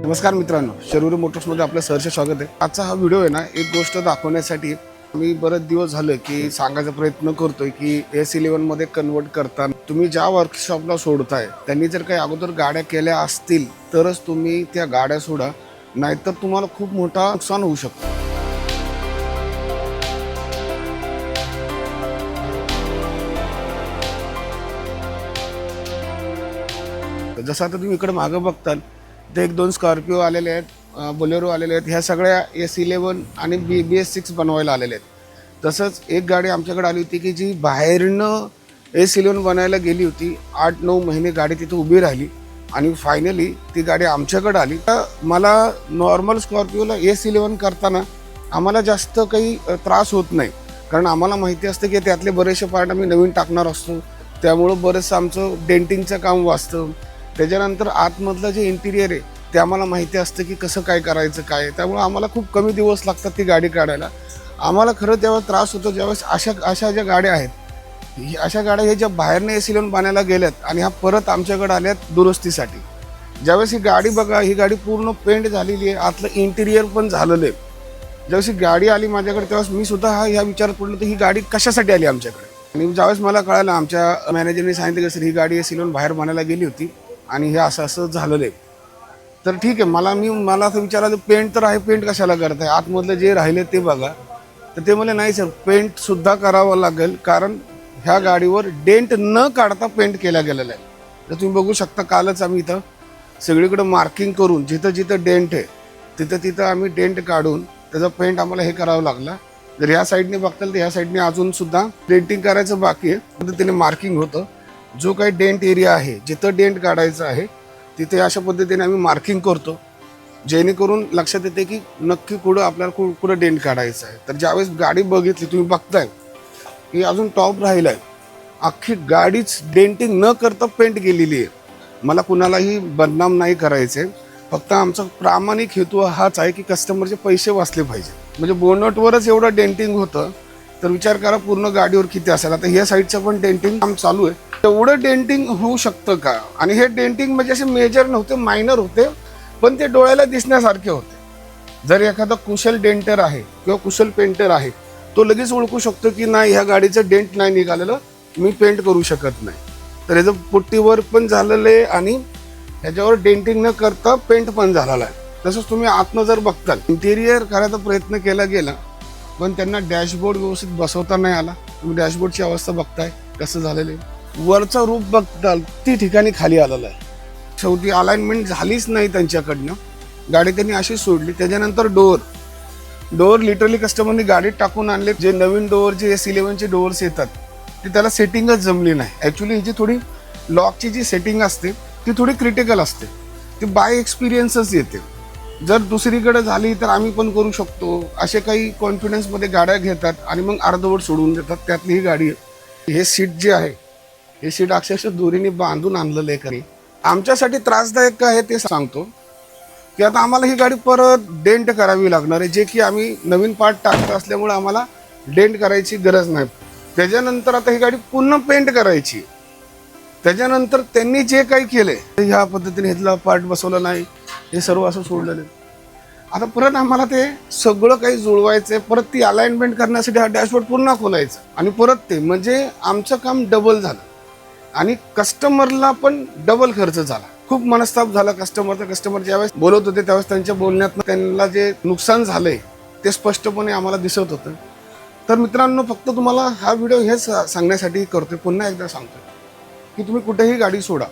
नमस्कार मित्रांनो, शरूर मोटर्समध्ये आपलं सहर्ष स्वागत आहे। आजचा हा व्हिडिओ आहे ना, एक गोष्ट दाखवण्यासाठी मी बरेच दिवस झाले की सांगायचा प्रयत्न करतोय की S11 मध्ये कन्वर्ट करताना तुम्ही ज्या वर्कशॉपला सोडताय त्यांनी जर काही अगोदर गाड्या केल्या असतील तरच तुम्ही त्या गाड्या सोडा, नाहीतर तुम्हाला खूप मोठा नुकसान होऊ शकतो। जसं आता तुम्ही इकडे मागे बघताल ते एक दोन स्कॉर्पिओ आलेले आहेत, बोलेरो आलेले आहेत, ह्या सगळ्या S11 आणि BS6 बनवायला आलेले आहेत। तसंच एक गाडी आमच्याकडे आली होती की जी बाहेरनं S11 बनायला गेली होती। 8-9 महिने गाडी तिथे उभी राहिली आणि फायनली ती गाडी आमच्याकडे आली। मला नॉर्मल स्कॉर्पिओला S11 करताना आम्हाला जास्त काही त्रास होत नाही, कारण आम्हाला माहिती असतं की त्यातले बरेचसे पार्ट आम्ही नवीन टाकणार असतो, त्यामुळं बरंचसं आमचं डेंटिंगचं काम वाचतं। त्याच्यानंतर आतमधलं जे इंटिरियर आहे ते आम्हाला माहिती असतं की कसं काय करायचं काय, त्यामुळे आम्हाला खूप कमी दिवस लागतात ती गाडी काढायला। आम्हाला खरं तेव्हा त्रास होतो ज्यावेळेस अशा ज्या गाड्या आहेत, अशा गाड्या ह्या ज्या बाहेरने S11 बनायला गेल्यात आणि ह्या परत आमच्याकडे आल्यात दुरुस्तीसाठी। ज्यावेळेस ही गाडी बघा, ही गाडी पूर्ण पेंट झालेली आहे, आतलं इंटिरियर पण झालेलं आहे। ज्यावेळेस ही गाडी आली माझ्याकडे त्यावेळेस मी सुद्धा ह्या विचारात पडलो तर ही गाडी कशासाठी आली आमच्याकडे। आणि ज्यावेळेस मला कळालं, आमच्या मॅनेजरने सांगितलं की सर ही गाडी S11 बाहेर बनायला गेली होती आणि हे असं झालेलं आहे, तर ठीक आहे। मला असं विचारायचं पेंट तर आहे, पेंट कशाला करताय, आतमधलं जे राहिले ते बघा। तर ते म्हणले नाही सर, पेंट सुद्धा करावं लागेल, कारण ह्या गाडीवर डेंट न काढता पेंट केला गेलेला आहे। तर तुम्ही बघू शकता, कालच आम्ही इथं सगळीकडे मार्किंग करून जिथं जिथं डेंट आहे तिथं आम्ही डेंट काढून त्याचा पेंट आम्हाला हे करावं लागला। जर ह्या साईडने बघताल तर ह्या साईडने अजून सुद्धा डेंटिंग करायचं बाकी आहे, पद्धतीने मार्किंग होतं। जो काही डेंट एरिया आहे, जिथं डेंट काढायचं आहे तिथे अशा पद्धतीने आम्ही मार्किंग करतो, जेणेकरून लक्षात येते की नक्की आपल्याला कुठं डेंट काढायचं आहे। तर ज्यावेळेस गाडी बघितली, तुम्ही बघताय की अजून टॉप राहिला आहे, अख्खी गाडीच डेंटिंग न करता पेंट गेलेली आहे। मला कुणालाही बदनाम नाही करायचे, फक्त आमचा प्रामाणिक हेतू हाच आहे की कस्टमरचे पैसे वाचले पाहिजे। म्हणजे बोनटवरच एवढं डेंटिंग होतं तर विचार करा पूर्ण गाडीवर किती असेल। आता ह्या साईडचं पण डेंटिंग काम चालू आहे, तेवढं डेंटिंग होऊ शकतं का? आणि हे डेंटिंग म्हणजे असे मेजर नव्हते, मायनर होते, पण ते डोळ्याला दिसण्यासारखे होते। जर एखादा कुशल डेंटर आहे किंवा कुशल पेंटर आहे, तो लगेच ओळखू शकतो की नाही ह्या गाडीचं डेंट नाही निघालेलं, मी पेंट करू शकत नाही। तर ह्याचं पुट्टीवर पण झालेलं आहे आणि ह्याच्यावर डेंटिंग न करता पेंट पण झालेला आहे। तसंच तुम्ही आतनं जर बघताल, इंटेरियर करायचा प्रयत्न केला गेला पण त्यांना डॅशबोर्ड व्यवस्थित बसवता नाही आला। तुम्ही डॅशबोर्डची अवस्था बघताय कसं झालेलं आहे, वरचं रूप बघताल ती ठिकाणी खाली आलेलं आहे। शेवटी अलाइनमेंट झालीच नाही त्यांच्याकडनं, गाडी त्यांनी अशी सोडली। त्याच्यानंतर डोअर लिटरली कस्टमरनी गाडीत टाकून आणले। जे नवीन डोअर जे S11चे डोअर्स येतात ते त्याला सेटिंगच जमली नाही। ॲक्च्युली हिची थोडी लॉकची जी सेटिंग असते ती थोडी क्रिटिकल असते, ती बाय एक्सपिरियन्सच येते। जर दुसरीकडे झाली तर आम्ही पण करू शकतो, असे काही कॉन्फिडन्समध्ये गाड्या घेतात आणि मग अर्धवट सोडून देतात। त्यातली ही गाडी आहे। हे सीट जे आहे, हे सीट अक्षरशः दोरीने बांधून आणलेलं आहे। खरी आमच्यासाठी त्रासदायक काय आहे ते सांगतो की आता आम्हाला ही गाडी परत डेंट करावी लागणार आहे, जे की आम्ही नवीन पार्ट टाकत असल्यामुळे आम्हाला डेंट करायची गरज नाही। त्याच्यानंतर आता ही गाडी पूर्ण पेंट करायची। त्याच्यानंतर त्यांनी जे काही केले ह्या पद्धतीने ह्यातला पार्ट बसवला नाही, हे सर्व असं सोडलेलं आहे। आता परत आम्हाला ते सगळं काही जुळवायचं, परत ती अलाइनमेंट करण्यासाठी हा डॅशबोर्ड पुन्हा खोलायचा आणि परत ते, म्हणजे आमचं काम डबल झालं आणि कस्टमरला पण डबल खर्च झाला। खूप मनस्ताप झाला कस्टमरचा। कस्टमर ज्यावेळेस बोलत होते त्यावेळेस त्यांच्या बोलण्यात त्यांना जे नुकसान झालंय ते स्पष्टपणे आम्हाला दिसत होतं। तर मित्रांनो, फक्त तुम्हाला हा व्हिडिओ हेच सांगण्यासाठी करतोय, पुन्हा एकदा सांगतोय की तुम्ही कुठेही गाडी सोडा।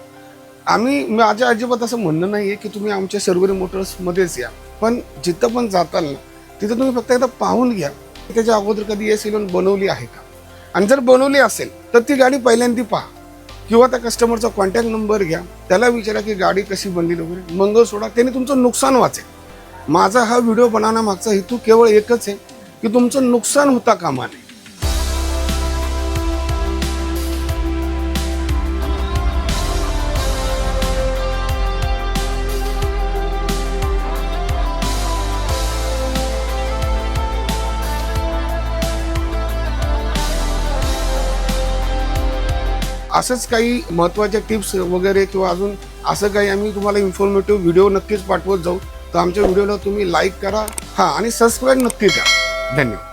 माझ्या अजिबात असं म्हणणं नाही आहे की तुम्ही आमच्या शर्वरी मोटर्समध्येच या, पण जिथं पण जाताल ना तिथं तुम्ही फक्त एकदा पाहून घ्या त्याच्या अगोदर कधी S11 बनवली आहे का, आणि जर बनवली असेल तर ती गाडी पहिल्यांदा पहा किंवा त्या कस्टमरचा कॉन्टॅक्ट नंबर घ्या, त्याला विचारा की गाडी कशी बनली वगैरे, मग सोडा, त्याने तुमचं नुकसान वाचेल। माझा हा व्हिडिओ बनवण्यामागचा हेतू केवळ एकच आहे की तुमचं नुकसान होता कामा नये. असंच काही महत्त्वाच्या टिप्स वगैरे किंवा अजून असं काही आम्ही तुम्हाला इन्फॉर्मेटिव्ह व्हिडिओ नक्कीच पाठवत जाऊ. तर आमच्या व्हिडिओला तुम्ही लाईक करा आणि सबस्क्राईब नक्की करा. धन्यवाद.